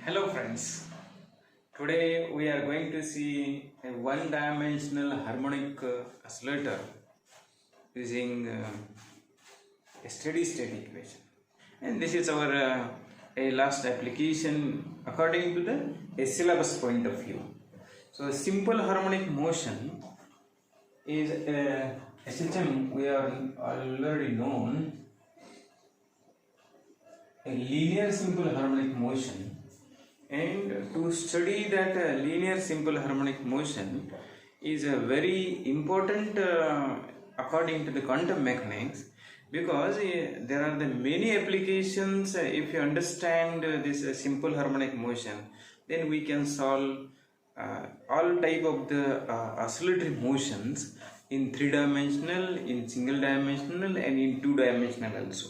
Hello friends, today we are going to see a one-dimensional harmonic oscillator using a steady-state equation, and this is our a last application according to the syllabus point of view. So simple harmonic motion is a SHM we are already known, a linear simple harmonic motion. And to study that linear simple harmonic motion is very important according to the quantum mechanics, because there are the many applications. If you understand this simple harmonic motion, then we can solve all type of the oscillatory motions in 3-dimensional, in single dimensional, and in 2-dimensional also.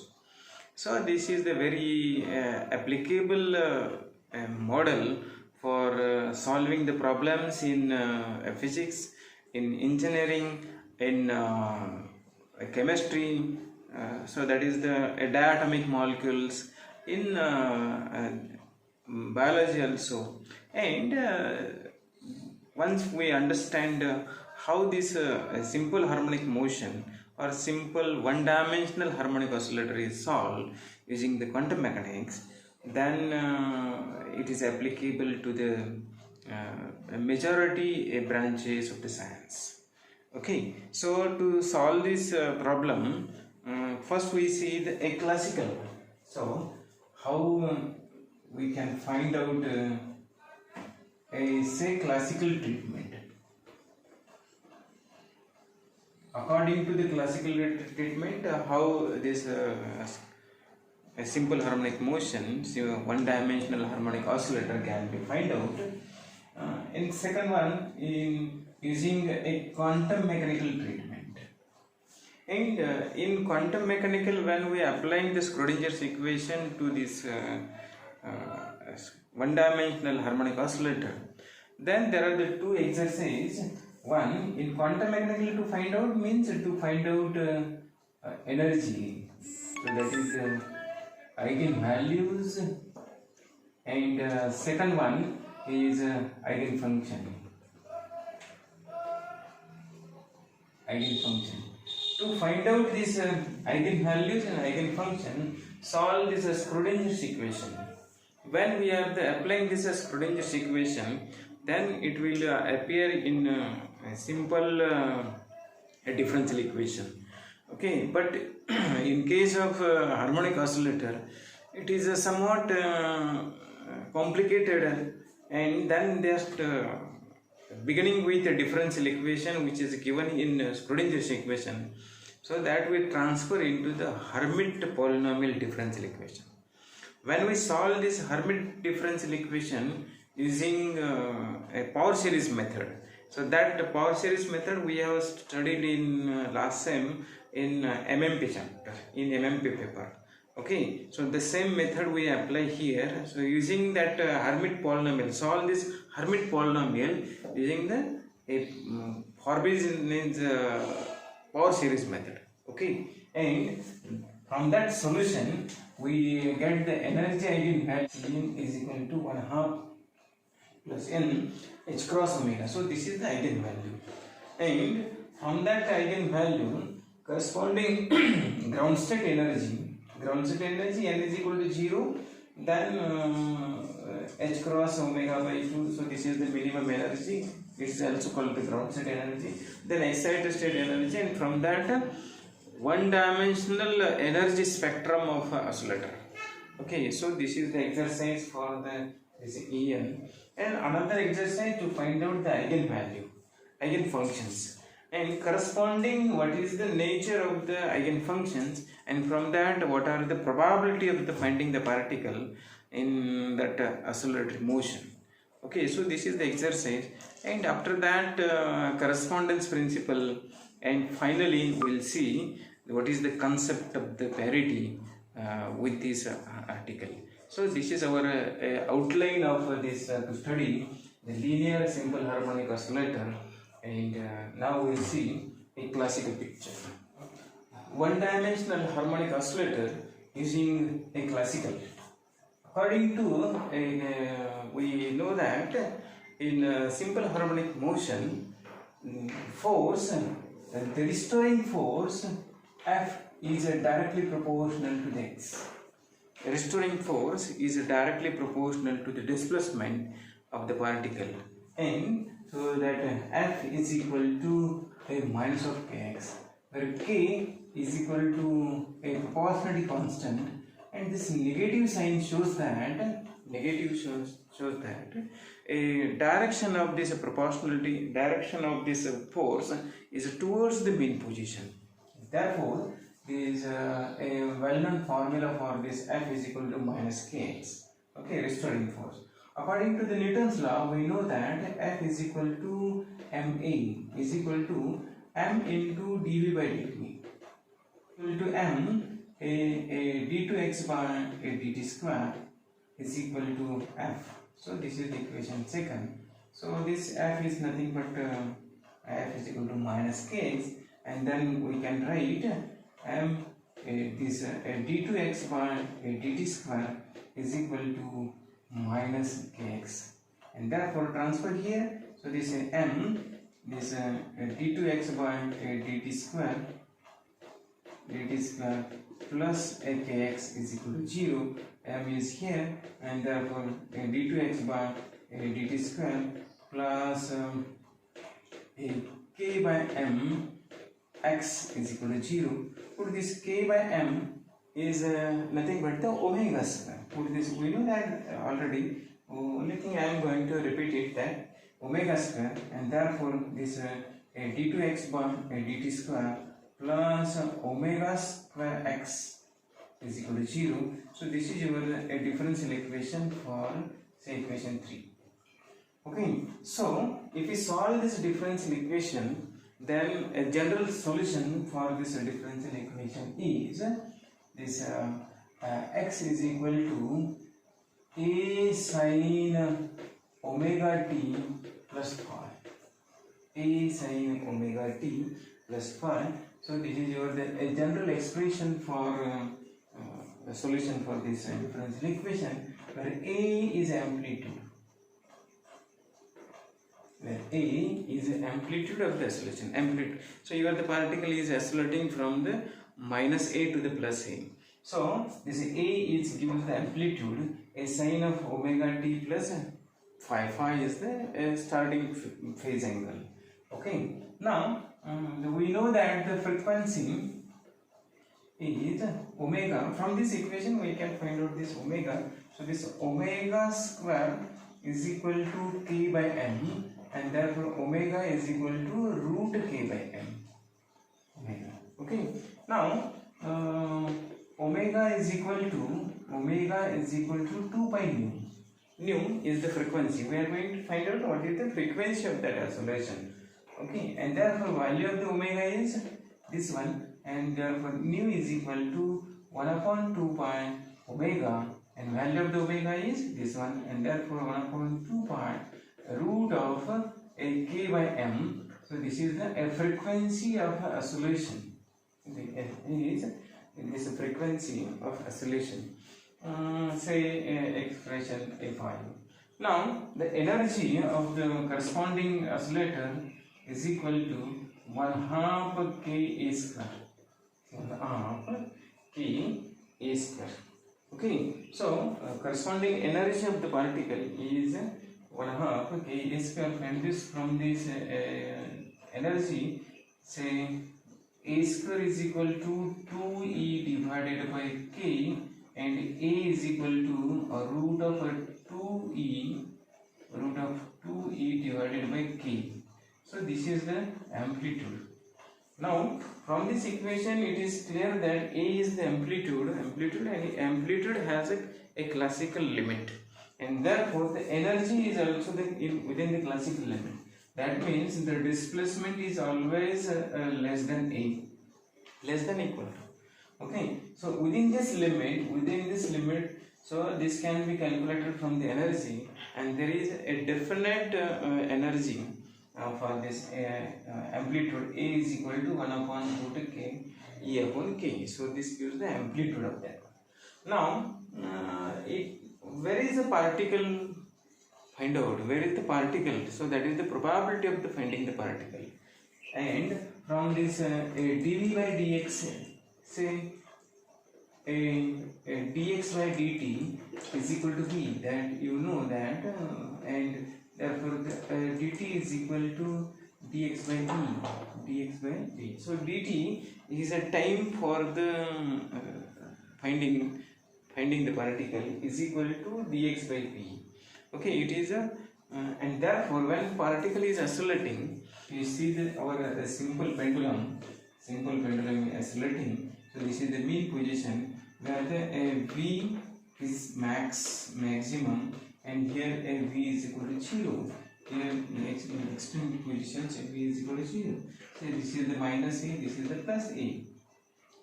So this is the very applicable model for solving the problems in physics, in engineering, in chemistry. So that is the diatomic molecules, in biology also. And once we understand how this simple harmonic motion or simple one-dimensional harmonic oscillator is solved using the quantum mechanics, then it is applicable to the majority branches of the science. Okay, so to solve this problem, first we see a classical one. So how we can find out a classical treatment. According to the classical treatment, how this a simple harmonic motion, one-dimensional harmonic oscillator can be find out. In second one, in using a quantum mechanical treatment. And in quantum mechanical, when we are applying the Schrodinger's equation to this one-dimensional harmonic oscillator, then there are the two exercises. One, in quantum mechanical to find out means to find out energy. So that is eigenvalues, and second one is eigenfunction. To find out these eigenvalues and eigenfunction, solve this Schrodinger's equation. When we are applying this Schrodinger's equation, then it will appear in a simple differential equation. Okay, but in case of harmonic oscillator, it is somewhat complicated, and then just beginning with a differential equation which is given in Schrodinger's equation, so that we transfer into the Hermite polynomial differential equation. When we solve this Hermite differential equation using a power series method, so that power series method we have studied in last sem in MMP chapter, in MMP paper. Okay, so the same method we apply here. So using that Hermite polynomial, solve this Hermite polynomial using the Forbes's power series method. Okay, and from that solution we get the energy eigenvalue is equal to 1/2 plus n h cross omega. So this is the eigenvalue, and from that eigenvalue corresponding ground state energy n is equal to 0, then h cross omega by 2. So this is the minimum energy. It is also called the ground state energy. Then excited state energy, and from that one-dimensional energy spectrum of oscillator. Okay, so this is the exercise for this En, and another exercise to find out the eigenvalue, eigenfunctions, and corresponding what is the nature of the eigenfunctions, and from that what are the probability of the finding the particle in that oscillatory motion. Okay, so this is the exercise, and after that correspondence principle, and finally we will see what is the concept of the parity with this article. So this is our outline of this to study the linear simple harmonic oscillator, and now we will see a classical picture. One-dimensional harmonic oscillator using a classical. According to we know that in simple harmonic motion, force, the restoring force F is directly proportional to the x. Restoring force is directly proportional to the displacement of the particle, and so that F is equal to a minus of kx, where k is equal to a proportionality constant, and this negative sign shows that a direction of this proportionality, direction of this force is towards the mean position. Therefore, there is a well-known formula for this F is equal to minus kx. Okay, restoring force. According to the Newton's law, we know that F is equal to ma is equal to m into dv by dt, equal to m a d2x by a dt square is equal to F. So this is the equation second. So this F is nothing but F is equal to minus kx, and then we can write m this d2x by dt square is equal to minus kx, and therefore transfer here. So this m, this d2x by dt square plus kx is equal to 0. M is here, and therefore d2x by dt square plus k by m x is equal to 0. Put this k by m is nothing but the omega square. Put this, we know that already. Only thing I am going to repeat it, that omega square, and therefore this d2x by dt square plus omega square x is equal to 0. So this is your differential equation for, say, equation 3. Okay, so if we solve this differential equation, then a general solution for this differential equation is this x is equal to a sin omega t plus phi. A sin omega t plus phi. So this is your a general expression for the solution for this differential equation, where A is amplitude. Where A is the amplitude of the oscillation. Amplitude. So here the particle is oscillating from the minus A to the plus A. So this A is given the amplitude, a sine of omega t plus phi. Phi is the starting phase angle. Okay. Now we know that the frequency is omega. From this equation we can find out this omega. So this omega square is equal to k by m, and therefore omega is equal to root k by m. Omega. Okay. Now omega is equal to 2 pi nu. Nu is the frequency. We are going to find out what is the frequency of that oscillation. Okay, and therefore value of the omega is this one, and therefore nu is equal to 1 upon 2 pi omega, and value of the omega is this one, and therefore 1 upon 2 pi root of a k by m. So this is the frequency of oscillation. It is the frequency of oscillation. Say expression A5. Now the energy of the corresponding oscillator is equal to 1/2 k a square. 1/2 k a square. Okay, so corresponding energy of the particle is 1/2 k a square. And this from this energy, say a square is equal to 2e divided by k, and a is equal to a root of 2e divided by k. So this is the amplitude. Now from this equation it is clear that A is the amplitude, and amplitude has a classical limit, and therefore the energy is also within the classical limit. That means the displacement is always less than A, less than equal to. Okay, so within this limit, so this can be calculated from the energy, and there is a definite energy for this amplitude. A is equal to 1 upon root k E upon k. So this gives the amplitude of that. Now where is the particle, find out where is the particle, so that is the probability of the finding the particle. And from this dv by dx, say a dx by dt is equal to v, that you know that, and therefore the, dt is equal to dx by v. So dt is a time for the finding the particle is equal to dx by v. Okay, it is a and therefore when particle is oscillating, you see that our simple pendulum is oscillating. So this is the mean position where the v is maximum, and here a v is equal to 0. Here in extreme positions v is equal to 0. So this is the minus a, this is the plus a.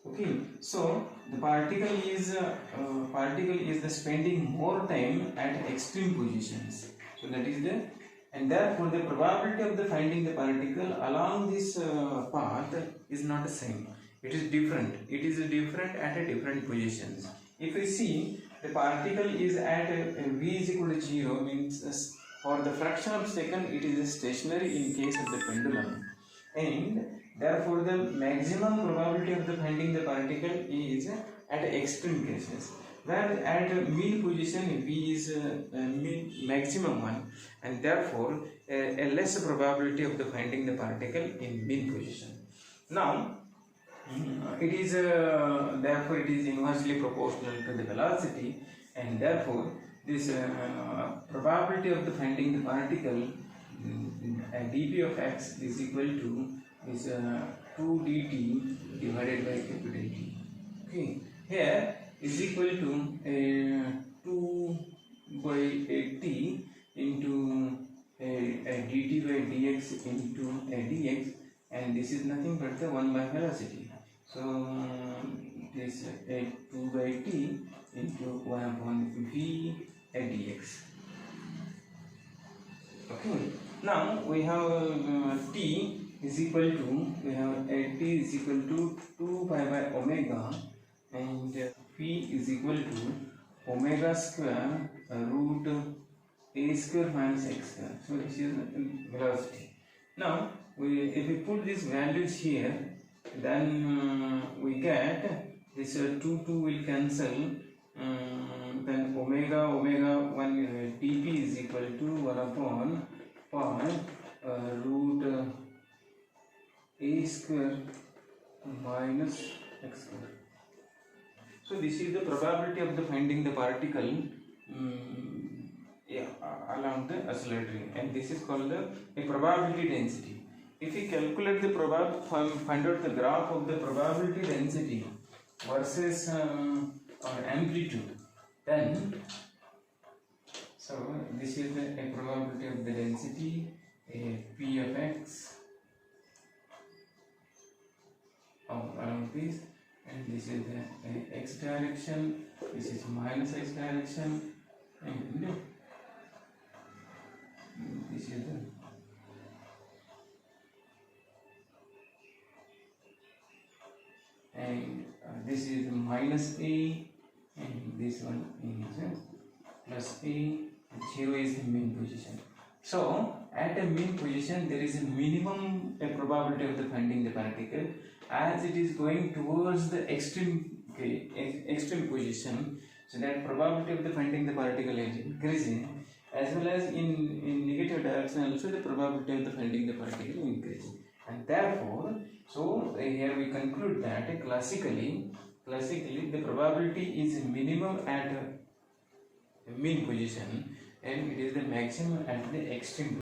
Okay, so the particle is the spending more time at extreme positions. So that is the, and therefore the probability of the finding the particle along this path is not the same. It is different. It is different at a different positions. If we see the particle is at v is equal to 0, means for the fraction of second it is stationary in case of the pendulum, and therefore the maximum probability of the finding the particle is at extreme cases, where at mean position v is maximum one, and therefore a less probability of the finding the particle in mean position. Now it is therefore it is inversely proportional to the velocity, and therefore this probability of the finding the particle dp of x is equal to is 2 dt divided by capital T. Okay, here is equal to 2 by t into dt by dx into dx, and this is nothing but the 1 by velocity. So this 2 by t into 1 upon v dx. Okay, now we have t is equal to, we have t is equal to 2 pi by omega, and v is equal to omega square root a square minus x square. So this is velocity. Now if we put these values here, then we get this 2 will cancel, then omega 1 dp is equal to 1 upon pi root a square minus x square. So this is the probability of the finding the particle along the oscillatory, and this is called a probability density. If we calculate the find out the graph of the probability density versus our amplitude, then so this is the probability of the density p of x along this, and this is the x direction, this is minus x direction, and this is the this is minus a, and this one is plus a, and 0 is the mean position. So at a mean position there is a minimum probability of the finding the particle. As it is going towards the extreme position, so that probability of the finding the particle is increasing, as well as in negative direction also the probability of the finding the particle is increasing, and therefore so here we conclude that classically the probability is minimum at a mean position, and it is the maximum at the extreme